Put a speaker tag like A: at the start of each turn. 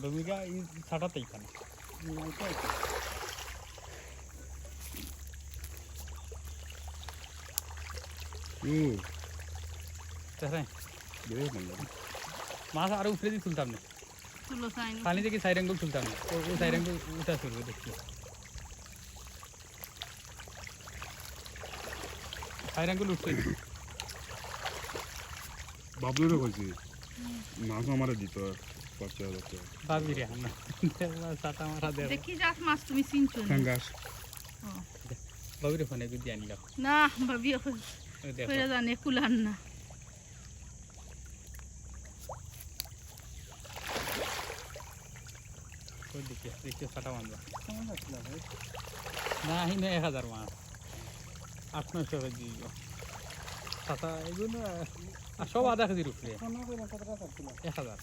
A: ডমিগা এই ছাটাতে এখানে মাছ আরো উপরে দিয়ে তুলতাম না পানি থেকে সাইরেঙ্গল তুলতাম না ওই সাইরেঙ্গল উঠা চলবে দেখছি সাইরেঙ্গল উঠছে
B: বাবলুরে কইছি মাছ আমারে দিত
A: ভাবি রে আমরা চাটা মারা দে
C: দেখি যাস মাছ তুমি চিনছো না
B: ফাঙ্গাস
A: ভাবি রে ফোনে গুদি আনিলাম
C: না ভাবি কইরা জানে কুলান না
A: ওই দেখি চাটা মারবা না হিনে 1000 মাছ 800 টাকা দিও চাটা এগুলো সব আধা কেজির উপরে 1000